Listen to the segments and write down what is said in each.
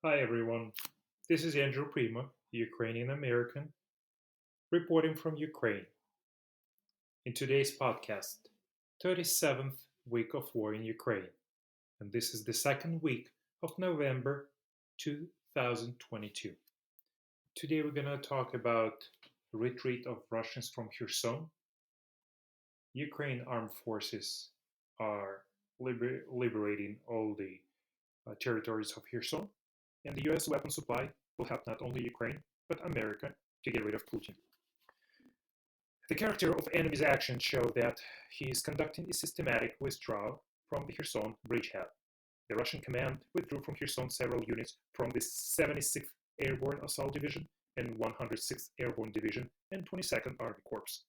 Hi everyone, this is Andrew Prima, Ukrainian American, reporting from Ukraine. In today's podcast, 37th week of war in Ukraine, and this is the second week of November 2022. Today we're going to talk about the retreat of Russians from Kherson. Ukraine armed forces are liberating all the territories of Kherson, and the US weapon supply will help not only Ukraine, but America to get rid of Putin. The character of enemy's actions show that he is conducting a systematic withdrawal from the Kherson bridgehead. The Russian command withdrew from Kherson several units from the 76th Airborne Assault Division and 106th Airborne Division and 22nd Army Corps.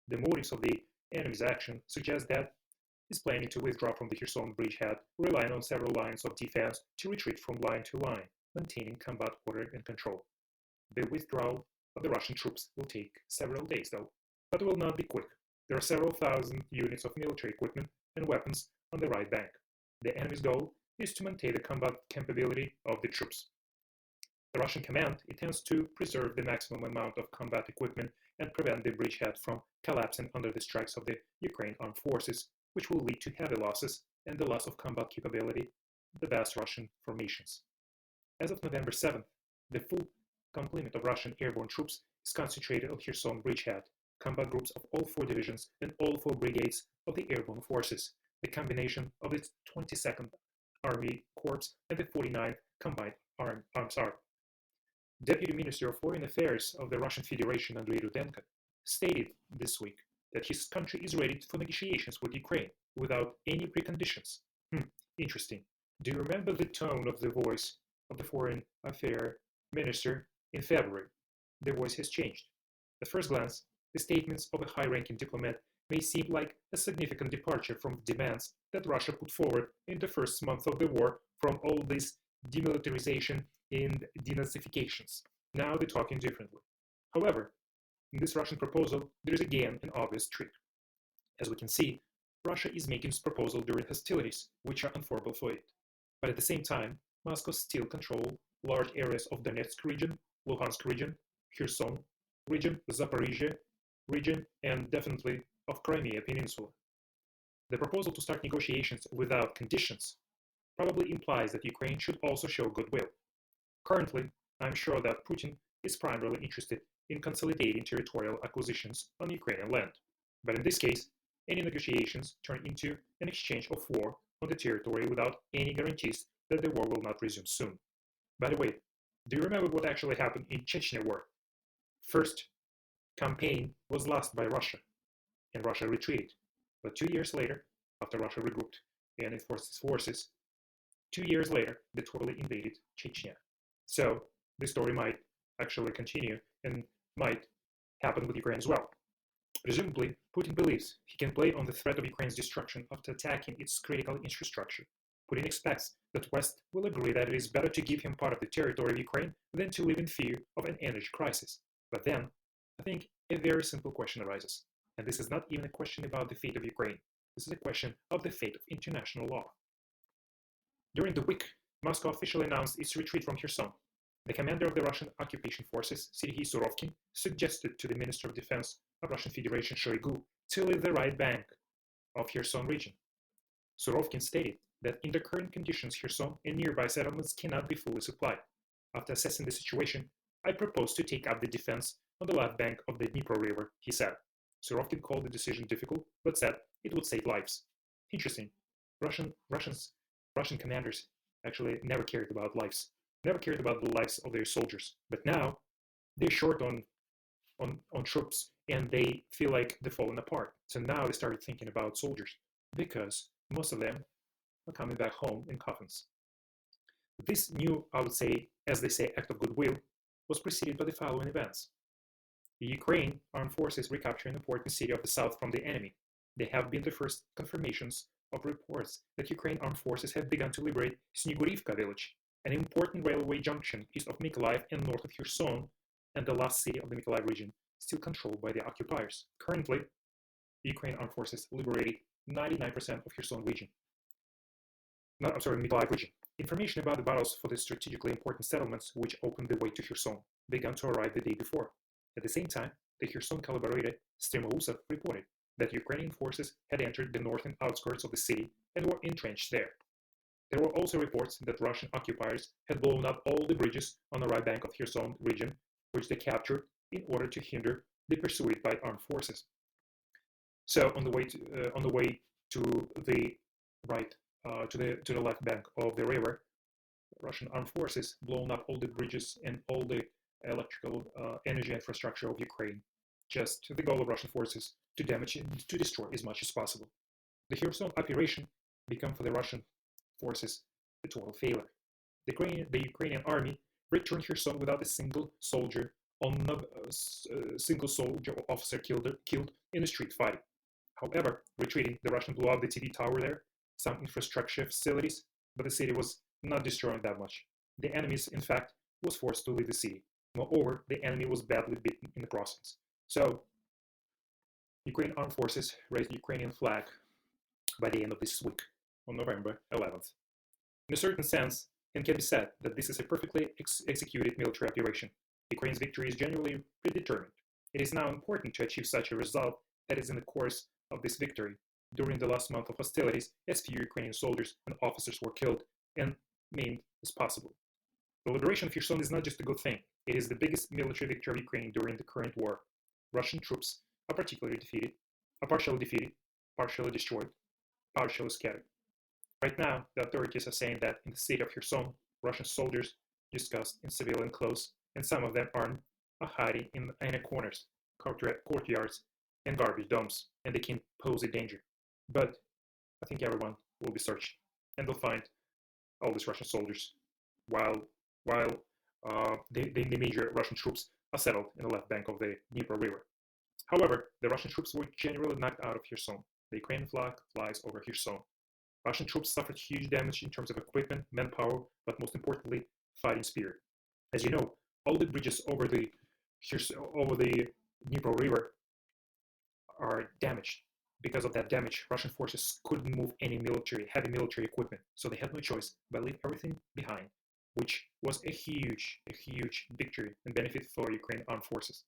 The motives of the enemy's action suggest that is planning to withdraw from the Kherson bridgehead, relying on several lines of defense to retreat from line to line, maintaining combat order and control. The withdrawal of the Russian troops will take several days, though, but it will not be quick. There are several thousand units of military equipment and weapons on the right bank. The enemy's goal is to maintain the combat capability of the troops. The Russian command intends to preserve the maximum amount of combat equipment and prevent the bridgehead from collapsing under the strikes of the Ukraine armed forces, which will lead to heavy losses and the loss of combat capability of the vast Russian formations. As of November 7th, the full complement of Russian airborne troops is concentrated on Kherson bridgehead, combat groups of all four divisions and all four brigades of the airborne forces, the combination of the 22nd Army Corps and the 49th Combined Arms Army. Deputy Minister of Foreign Affairs of the Russian Federation, Andrei Rudenko, stated this week that his country is ready for negotiations with Ukraine without any preconditions. Interesting. Do you remember the tone of the voice of the Foreign Affairs Minister in February? The voice has changed. At first glance, the statements of a high-ranking diplomat may seem like a significant departure from the demands that Russia put forward in the first month of the war from all this demilitarization and denazifications. Now they're talking differently. However, in this Russian proposal, there is again an obvious trick. As we can see, Russia is making this proposal during hostilities, which are unfavorable for it. But at the same time, Moscow still controls large areas of Donetsk region, Luhansk region, Kherson region, Zaporizhia region, and definitely of Crimea Peninsula. The proposal to start negotiations without conditions probably implies that Ukraine should also show goodwill. Currently, I'm sure that Putin is primarily interested in consolidating territorial acquisitions on Ukrainian land. But in this case, any negotiations turn into an exchange of war on the territory without any guarantees that the war will not resume soon. By the way, do you remember what actually happened in Chechnya war? First campaign was lost by Russia, and Russia retreated. But 2 years later, after Russia regrouped and enforced its forces, 2 years later, they totally invaded Chechnya. So the story might actually continue and might happen with Ukraine as well. Presumably, Putin believes he can play on the threat of Ukraine's destruction after attacking its critical infrastructure. Putin expects that West will agree that it is better to give him part of the territory of Ukraine than to live in fear of an energy crisis. But then, I think a very simple question arises. And this is not even a question about the fate of Ukraine. This is a question of the fate of international law. During the week, Moscow officially announced its retreat from Kherson. The commander of the Russian occupation forces, Sergei Surovkin, suggested to the Minister of Defense of Russian Federation, Shoigu, to leave the right bank of Kherson region. Surovkin stated that in the current conditions, Kherson and nearby settlements cannot be fully supplied. After assessing the situation, I propose to take up the defense on the left bank of the Dnipro River, he said. Surovkin called the decision difficult, but said it would save lives. Interesting. Russian commanders actually never cared about lives, never cared about the lives of their soldiers. But now they're short on troops and they feel like they're falling apart. So now they started thinking about soldiers because most of them are coming back home in coffins. This new, I would say, as they say, act of goodwill was preceded by the following events. The Ukraine armed forces recaptured an important city of the south from the enemy. There have been the first confirmations of reports that Ukraine armed forces have begun to liberate Snegurivka village, an important railway junction east of Mykolaiv and north of Kherson, and the last city of the Mykolaiv region, still controlled by the occupiers. Currently, the Ukraine armed forces liberated 99% of Kherson region. Mykolaiv region. Information about the battles for the strategically important settlements which opened the way to Kherson began to arrive the day before. At the same time, the Kherson collaborator Stremousa reported that Ukrainian forces had entered the northern outskirts of the city and were entrenched there. There were also reports that Russian occupiers had blown up all the bridges on the right bank of Kherson region, which they captured in order to hinder the pursuit by armed forces. So on the way to the right to the left bank of the river, Russian armed forces blown up all the bridges and all the electrical energy infrastructure of Ukraine. Just the goal of Russian forces to damage and to destroy as much as possible. The Kherson operation became for the Russian forces a total failure. The Ukrainian army returned Kherson without a single soldier single soldier or officer killed in a street fight. However, retreating, the Russians blew up the TV tower there, some infrastructure facilities, but the city was not destroyed that much. The enemy, in fact, was forced to leave the city. Moreover, the enemy was badly beaten in the crossings. So, Ukrainian armed forces raised the Ukrainian flag by the end of this week, on November 11th. In a certain sense, it can be said that this is a perfectly executed military operation. Ukraine's victory is genuinely predetermined. It is now important to achieve such a result that is in the course of this victory. During the last month of hostilities, as few Ukrainian soldiers and officers were killed and maimed as possible. The liberation of Kherson is not just a good thing. It is the biggest military victory of Ukraine during the current war. Russian troops are partially defeated, partially destroyed, partially scattered. Right now, the authorities are saying that in the city of Kherson, Russian soldiers, disguised in civilian clothes, and some of them armed, are hiding in corners, courtyards, and garbage dumps, and they can pose a danger. But I think everyone will be searched, and they'll find all these Russian soldiers, while the major Russian troops are settled in the left bank of the Dnieper River. However, the Russian troops were generally knocked out of Kherson. The Ukrainian flag flies over Kherson. Russian troops suffered huge damage in terms of equipment, manpower, but most importantly, fighting spirit. As you know, all the bridges over the Dnieper River are damaged. Because of that damage, Russian forces couldn't move any heavy military equipment, so they had no choice but leave everything behind, which was a huge victory and benefit for Ukrainian armed forces.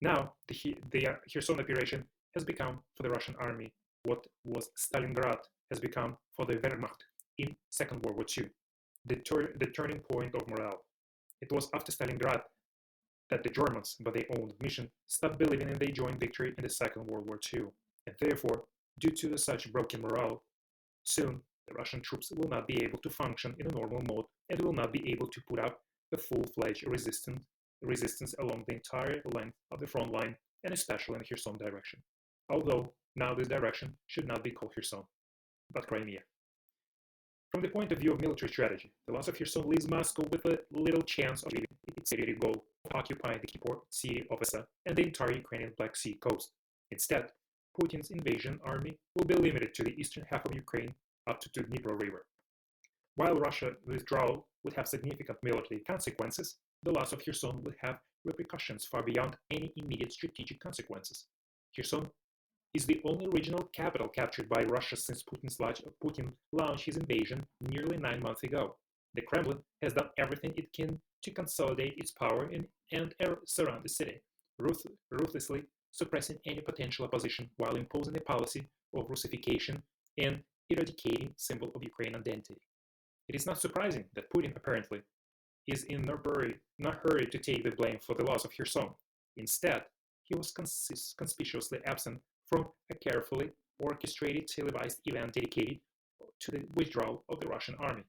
Now, the Kherson operation has become for the Russian army what was Stalingrad has become for the Wehrmacht in Second World War II, the turning point of morale. It was after Stalingrad that the Germans, by their own admission, stopped believing in their joint victory in the Second World War II, and therefore, due to such broken morale, soon the Russian troops will not be able to function in a normal mode and will not be able to put up a full-fledged resistance along the entire length of the front line, and especially in the Kherson direction. Although now this direction should not be called Kherson, but Crimea. From the point of view of military strategy, the loss of Kherson leaves Moscow with a little chance of achieving its stated goal of occupying the key port city of Odessa and the entire Ukrainian Black Sea coast. Instead, Putin's invasion army will be limited to the eastern half of Ukraine up to the Dnieper River. While Russia's withdrawal would have significant military consequences, the loss of Kherson would have repercussions far beyond any immediate strategic consequences. Kherson is the only regional capital captured by Russia since Putin launched his invasion nearly 9 months ago. The Kremlin has done everything it can to consolidate its power and surround the city, ruthlessly suppressing any potential opposition while imposing a policy of Russification and eradicating symbol of Ukrainian identity. It is not surprising that Putin apparently is in no hurry to take the blame for the loss of Kherson. Instead, he was conspicuously absent from a carefully orchestrated televised event dedicated to the withdrawal of the Russian army.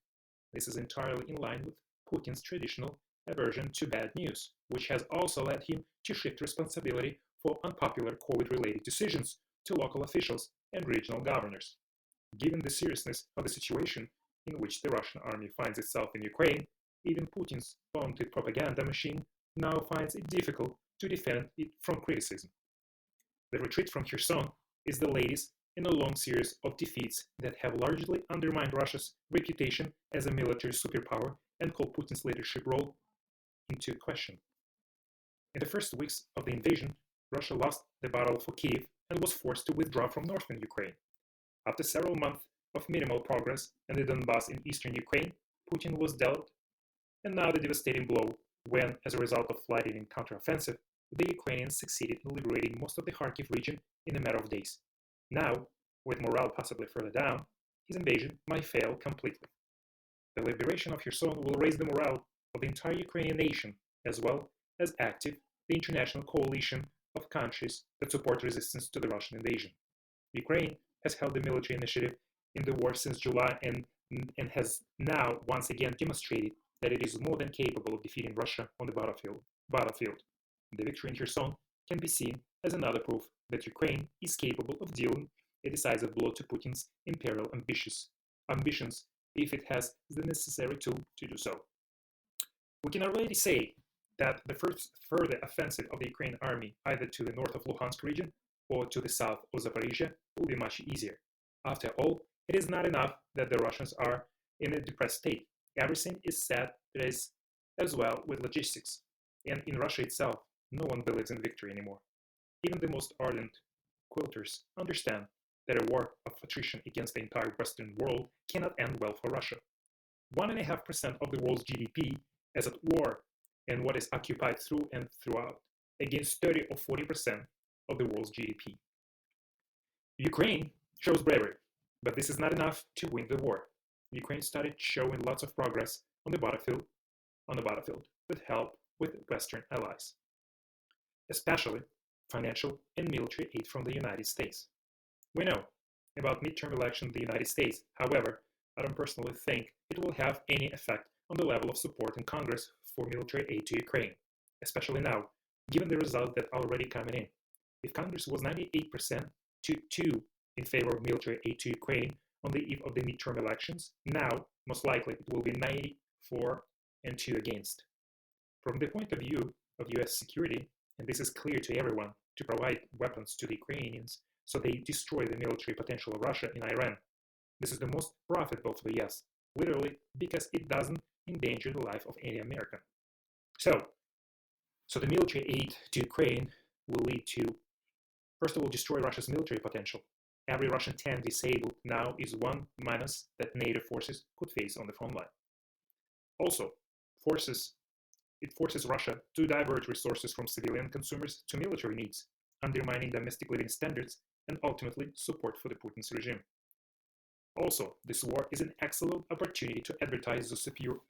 This is entirely in line with Putin's traditional aversion to bad news, which has also led him to shift responsibility for unpopular COVID-related decisions to local officials and regional governors. Given the seriousness of the situation in which the Russian army finds itself in Ukraine, even Putin's vaunted propaganda machine now finds it difficult to defend it from criticism. The retreat from Kherson is the latest in a long series of defeats that have largely undermined Russia's reputation as a military superpower and call Putin's leadership role into question. In the first weeks of the invasion, Russia lost the battle for Kiev and was forced to withdraw from northern Ukraine. After several months of minimal progress in the Donbass in eastern Ukraine, Putin was dealt, and now the devastating blow when, as a result of lightning counteroffensive, the Ukrainians succeeded in liberating most of the Kharkiv region in a matter of days. Now, with morale possibly further down, his invasion might fail completely. The liberation of Kherson will raise the morale of the entire Ukrainian nation, as well as active the international coalition of countries that support resistance to the Russian invasion. Ukraine has held the military initiative in the war since July and has now once again demonstrated that it is more than capable of defeating Russia on the battlefield. The victory in Kherson can be seen as another proof that Ukraine is capable of dealing a decisive blow to Putin's imperial ambitions if it has the necessary tool to do so. We can already say that the first further offensive of the Ukrainian army, either to the north of Luhansk region or to the south of Zaporizhia, will be much easier. After all, it is not enough that the Russians are in a depressed state. Everything is set as well with logistics. And in Russia itself, no one believes in victory anymore. Even the most ardent quilters understand that a war of attrition against the entire Western world cannot end well for Russia. 1.5% of the world's GDP is at war and what is occupied through and throughout, against 30 or 40% of the world's GDP. Ukraine shows bravery, but this is not enough to win the war. Ukraine started showing lots of progress on the battlefield with help with Western allies, especially financial and military aid from the United States. We know about midterm elections in the United States. However, I don't personally think it will have any effect on the level of support in Congress for military aid to Ukraine, especially now, given the results that are already coming in. If Congress was 98% to 2 in favor of military aid to Ukraine on the eve of the midterm elections, now, most likely, it will be 94 and 2 against. From the point of view of US security, and this is clear to everyone, to provide weapons to the Ukrainians so they destroy the military potential of Russia in Iran. This is the most profitable for the US, literally because it doesn't endanger the life of any American. So the military aid to Ukraine will lead to, first of all, destroy Russia's military potential. Every Russian tank disabled now is one minus that NATO forces could face on the front line. Also, it forces Russia to divert resources from civilian consumers to military needs, undermining domestic living standards and ultimately support for the Putin's regime. Also, this war is an excellent opportunity to advertise the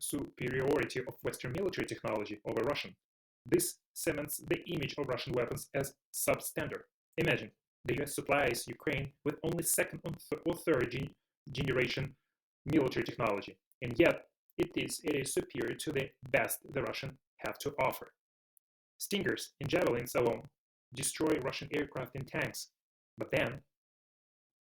superiority of Western military technology over Russian. This cements the image of Russian weapons as substandard. Imagine, the US supplies Ukraine with only second or third generation military technology, and yet it is superior to the best the Russians have to offer. Stingers and javelins alone destroy Russian aircraft and tanks, but then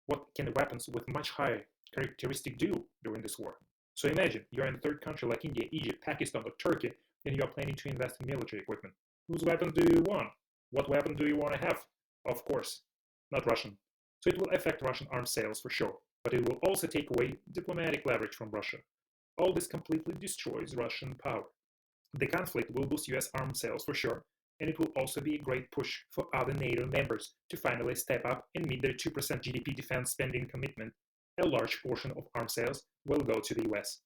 what can the weapons with much higher characteristics do during this war? So imagine you're in a third country like India, Egypt, Pakistan, or Turkey, and you're planning to invest in military equipment. Whose weapon do you want? What weapon do you want to have? Of course, not Russian. So it will affect Russian arms sales for sure, but it will also take away diplomatic leverage from Russia. All this completely destroys Russian power. The conflict will boost US arms sales for sure, and it will also be a great push for other NATO members to finally step up and meet their 2% GDP defense spending commitment. A large portion of arms sales will go to the US.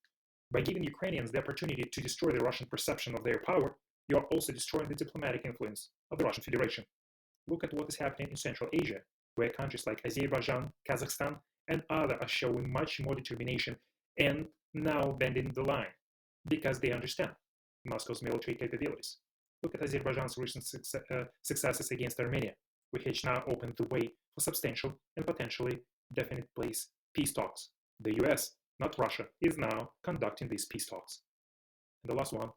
By giving Ukrainians the opportunity to destroy the Russian perception of their power, you are also destroying the diplomatic influence of the Russian Federation. Look at what is happening in Central Asia, where countries like Azerbaijan, Kazakhstan, and others are showing much more determination and now bending the line because they understand Moscow's military capabilities. Look at Azerbaijan's recent successes against Armenia, which now opened the way for substantial and potentially definite peace talks. The US, not Russia, is now conducting these peace talks. And the last one.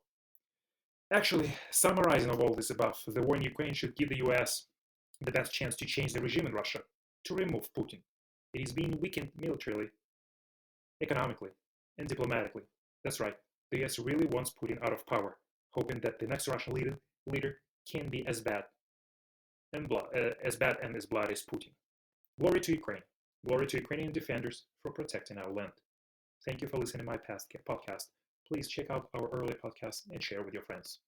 Actually, summarizing of all this above, the war in Ukraine should give the US the best chance to change the regime in Russia, to remove Putin. It is being weakened militarily, economically, and diplomatically. That's right, the US really wants Putin out of power, hoping that the next Russian leader can be as bad and as bloody as Putin. Glory to Ukraine. Glory to Ukrainian defenders for protecting our land. Thank you for listening to my past podcast. Please check out our earlier podcast and share with your friends.